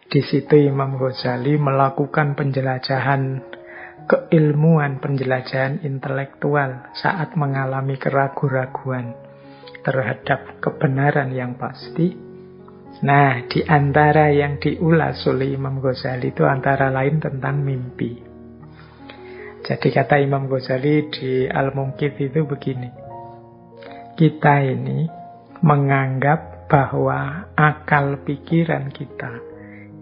Di situ Imam Ghazali melakukan penjelajahan keilmuan, penjelajahan intelektual saat mengalami keraguan-raguan terhadap kebenaran yang pasti. Nah, di antara yang diulas oleh Imam Ghazali itu antara lain tentang mimpi. Jadi kata Imam Ghazali di Al-Munqidh itu begini. Kita ini menganggap bahwa akal pikiran kita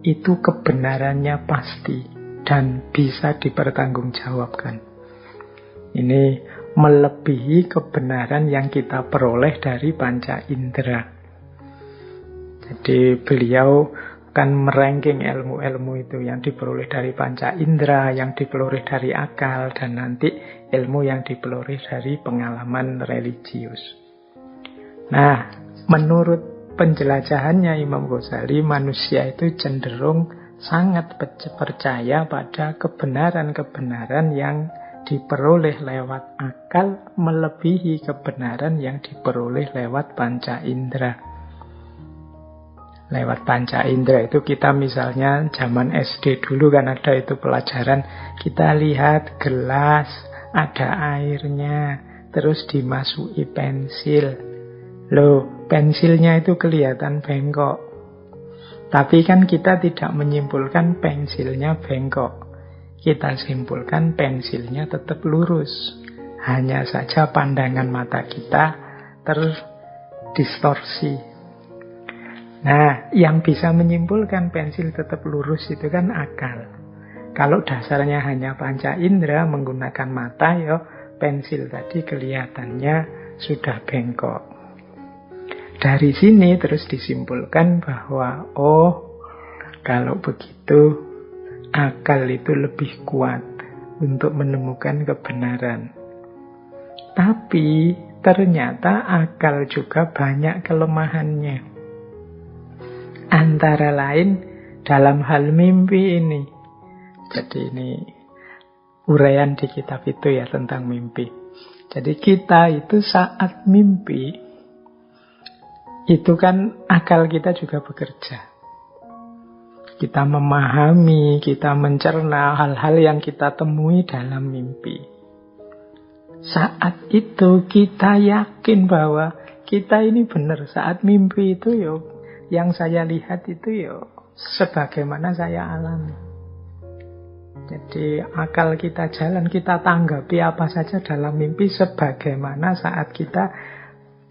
itu kebenarannya pasti dan bisa dipertanggungjawabkan. Ini melebihi kebenaran yang kita peroleh dari panca indera. Jadi beliau kan meranking ilmu-ilmu itu yang diperoleh dari panca indera, yang diperoleh dari akal, dan nanti ilmu yang diperoleh dari pengalaman religius. Nah, menurut penjelajahannya Imam Ghazali, manusia itu cenderung sangat percaya pada kebenaran-kebenaran yang diperoleh lewat akal melebihi kebenaran yang diperoleh lewat panca indera. Lewat panca indera itu kita misalnya zaman SD dulu kan ada itu pelajaran, kita lihat gelas, ada airnya, terus dimasuki pensil. Loh, pensilnya itu kelihatan bengkok. Tapi kan kita tidak menyimpulkan pensilnya bengkok. Kita simpulkan pensilnya tetap lurus. Hanya saja pandangan mata kita terdistorsi. Nah, yang bisa menyimpulkan pensil tetap lurus itu kan akal. Kalau dasarnya hanya panca indera menggunakan mata, ya pensil tadi kelihatannya sudah bengkok. Dari sini terus disimpulkan bahwa kalau begitu akal itu lebih kuat untuk menemukan kebenaran. Tapi ternyata akal juga banyak kelemahannya. Antara lain dalam hal mimpi ini. Jadi ini uraian di kitab itu ya tentang mimpi. Jadi kita itu saat mimpi itu kan akal kita juga bekerja. Kita memahami, kita mencerna hal-hal yang kita temui dalam mimpi. Saat itu kita yakin bahwa kita ini benar. Saat mimpi itu yang saya lihat itu sebagaimana saya alami. Jadi akal kita jalan, kita tanggapi apa saja dalam mimpi sebagaimana saat kita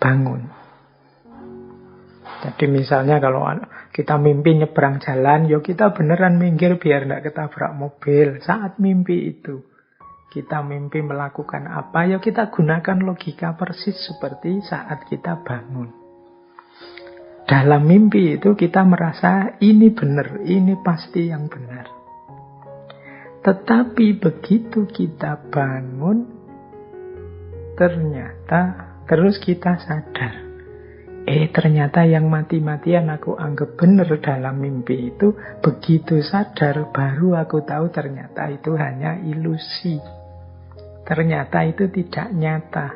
bangun. Jadi misalnya kalau kita mimpi nyebrang jalan, kita beneran minggir biar tidak ketabrak mobil. Saat mimpi itu, kita mimpi melakukan apa, kita gunakan logika persis seperti saat kita bangun. Dalam mimpi itu kita merasa ini benar, ini pasti yang benar. Tetapi begitu kita bangun, ternyata terus kita sadar. Ternyata yang mati-matian aku anggap benar dalam mimpi itu, begitu sadar baru aku tahu ternyata itu hanya ilusi. Ternyata itu tidak nyata.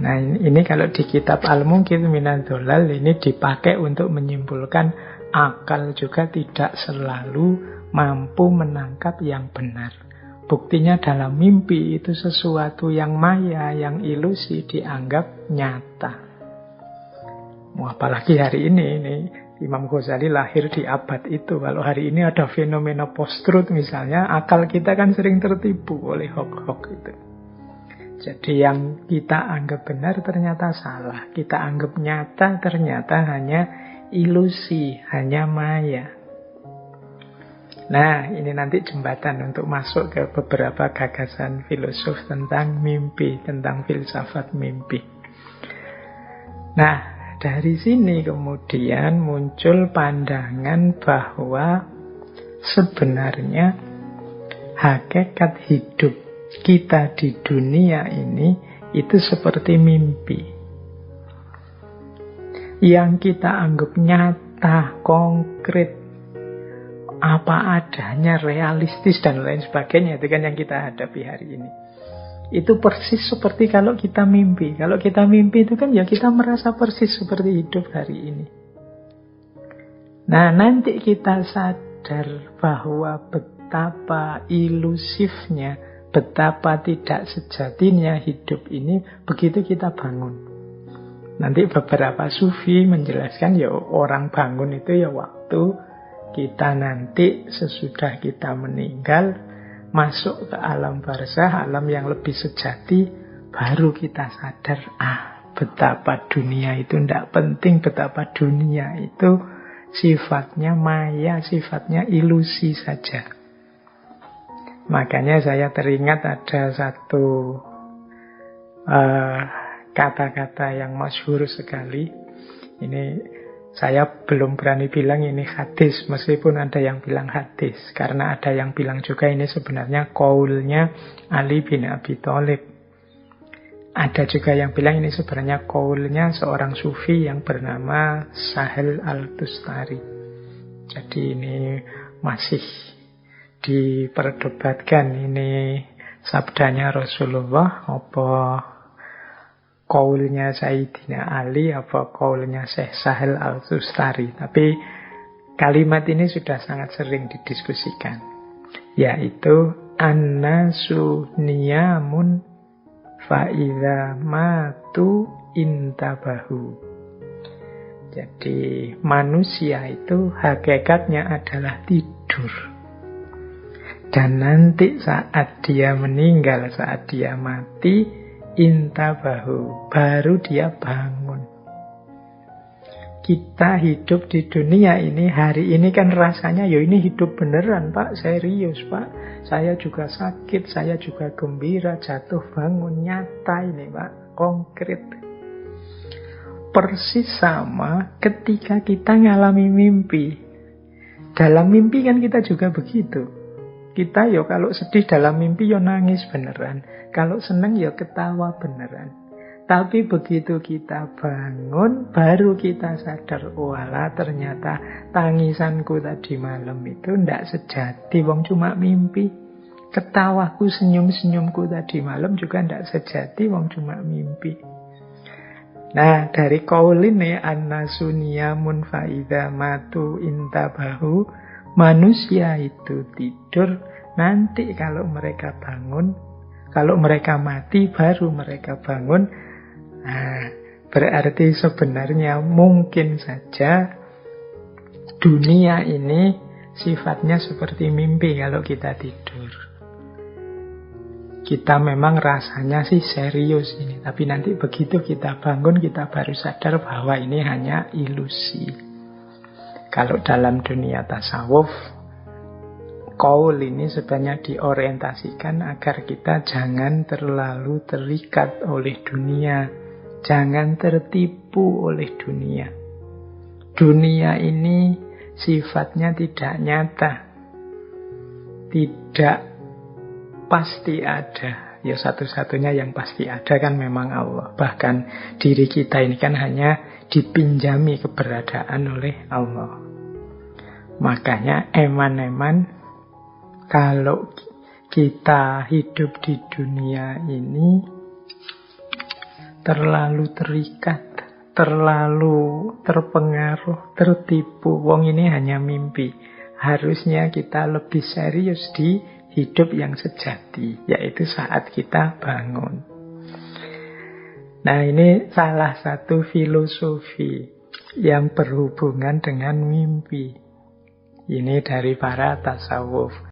Nah ini kalau di kitab Al-Munqidh Minadh Dhalal ini dipakai untuk menyimpulkan akal juga tidak selalu mampu menangkap yang benar. Buktinya dalam mimpi itu sesuatu yang maya, yang ilusi dianggap nyata. Apalagi hari ini Imam Ghazali lahir di abad itu. Kalau hari ini ada fenomena post-truth misalnya, akal kita kan sering tertipu oleh hoax-hoax itu. Jadi yang kita anggap benar ternyata salah. Kita anggap nyata ternyata hanya ilusi, hanya maya. Nah, ini nanti jembatan untuk masuk ke beberapa gagasan filosof tentang mimpi, tentang filsafat mimpi. Nah, dari sini kemudian muncul pandangan bahwa sebenarnya hakikat hidup kita di dunia ini itu seperti mimpi. Yang kita anggap nyata, konkret, apa adanya, realistis dan lain sebagainya, itu kan yang kita hadapi hari ini. Itu persis seperti kalau kita mimpi. Kalau kita mimpi itu kan ya kita merasa persis seperti hidup hari ini. Nah, nanti kita sadar bahwa betapa ilusifnya, betapa tidak sejatinya hidup ini begitu kita bangun. Nanti beberapa sufi menjelaskan ya orang bangun itu ya waktu kita nanti sesudah kita meninggal masuk ke alam barzah, alam yang lebih sejati, baru kita sadar, betapa dunia itu tidak penting, betapa dunia itu sifatnya maya, sifatnya ilusi saja. Makanya saya teringat ada satu kata-kata yang masyhur sekali. Ini saya belum berani bilang ini hadis, meskipun ada yang bilang hadis. Karena ada yang bilang juga ini sebenarnya qaulnya Ali bin Abi Thalib. Ada juga yang bilang ini sebenarnya qaulnya seorang sufi yang bernama Sahel Al-Tustari. Jadi ini masih diperdebatkan, ini sabdanya Rasulullah apa qaulnya Sayyidina Ali apa qaulnya Syekh Sahel Al-Tustari. Tapi kalimat ini sudah sangat sering didiskusikan, yaitu annasu niyamun fa'idha matu intabahu. Jadi manusia itu hakikatnya adalah tidur. Dan nanti saat dia meninggal, saat dia mati, intabahu, baru dia bangun. Kita hidup di dunia ini, hari ini kan rasanya, ya ini hidup beneran Pak, serius Pak. Saya juga sakit, saya juga gembira, jatuh bangun, nyata ini Pak, konkret. Persis sama ketika kita ngalami mimpi. Dalam mimpi kan kita juga begitu. Kita yo kalau sedih dalam mimpi yo nangis beneran. Kalau seneng yo ketawa beneran. Tapi begitu kita bangun, baru kita sadar, walah ternyata tangisanku tadi malam itu ndak sejati, wong cuma mimpi. Ketawaku, senyum-senyumku tadi malam juga ndak sejati, wong cuma mimpi. Nah, dari qaul ini annasu niyamun fa'idha matu intabahu, manusia itu tidur, nanti kalau mereka bangun, kalau mereka mati baru mereka bangun. Nah, berarti sebenarnya mungkin saja dunia ini sifatnya seperti mimpi kalau kita tidur. Kita memang rasanya sih serius ini, tapi nanti begitu kita bangun kita baru sadar bahwa ini hanya ilusi. Kalau dalam dunia tasawuf, qaul ini sebenarnya diorientasikan agar kita jangan terlalu terikat oleh dunia, jangan tertipu oleh dunia. Dunia ini sifatnya tidak nyata, tidak pasti ada. Ya satu-satunya yang pasti ada kan memang Allah. Bahkan diri kita ini kan hanya dipinjami keberadaan oleh Allah. Makanya eman-eman kalau kita hidup di dunia ini terlalu terikat, terlalu terpengaruh, tertipu. Wong ini hanya mimpi. Harusnya kita lebih serius di hidup yang sejati, yaitu saat kita bangun. Nah, ini salah satu filosofi yang berhubungan dengan mimpi. Ini dari para tasawuf.